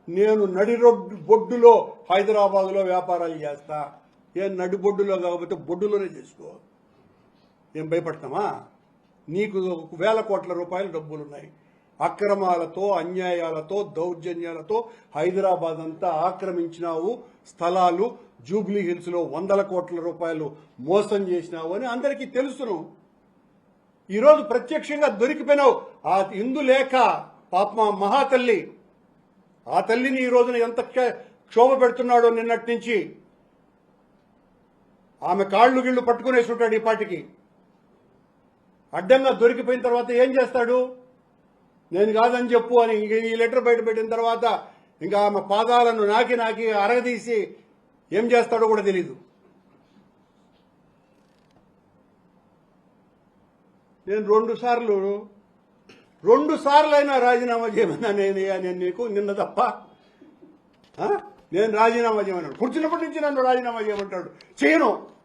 నేను బొడ్డులో హైదరాబాద్లో వ్యాపారాలు చేస్తా. ఏం నడిబొడ్డులో కాకపోతే బొడ్డులోనే చేసుకో. ఏం భయపడతామా? నీకు వేల కోట్ల రూపాయల డబ్బులున్నాయి. అక్రమాలతో, అన్యాయాలతో, దౌర్జన్యాలతో హైదరాబాద్ అంతా ఆక్రమించినావు. స్థలాలు జూబ్లీ హిల్స్లో 100 కోట్ల రూపాయలు మోసం చేసినావు అని అందరికీ తెలుసును. ఈరోజు ప్రత్యక్షంగా దొరికిపోయినావు. ఆ ఇందులేక పాప మహాతల్లి, ఆ తల్లిని ఈ రోజున ఎంత క్షోభ పెడుతున్నాడో నిన్నటి నుంచి. ఆమె కాళ్ళు గిళ్ళు పట్టుకునేసి ఉంటాడు ఈ పాటికి. అడ్డంగా దొరికిపోయిన తర్వాత ఏం చేస్తాడు? నేను కాదని చెప్పు అని ఈ లెటర్ బయట పెట్టిన తర్వాత ఇంకా ఆమె పాదాలను నాకి అరగదీసి ఏం చేస్తాడో కూడా తెలీదు. నేను రెండు సార్లు అయినా రాజీనామా చేయమన్నా నేను నీకు నిన్న తప్ప. నేను రాజీనామా చేయమన్నాడు. కూర్చున్నప్పటి నుంచి నన్ను రాజీనామా చేయమంటాడు.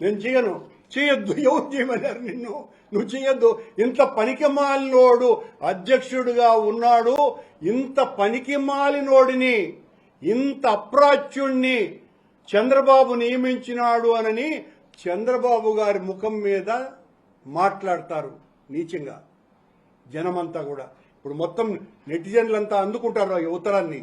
నేను చేయొద్దు. ఎవరు చేయమన్నారు నిన్ను? నువ్వు చేయొద్దు. ఇంత పనికిమాలినోడు అధ్యక్షుడిగా ఉన్నాడు. ఇంత పనికిమాలినోడిని, ఇంత అప్రాచ్యుణ్ణి చంద్రబాబు నియమించినాడు అనని చంద్రబాబు గారి ముఖం మీద మాట్లాడతారు నీచంగా జనమంతా కూడా. ఇప్పుడు మొత్తం నెటిజన్లంతా అందుకుంటారు ఈ ఉత్తరాన్ని.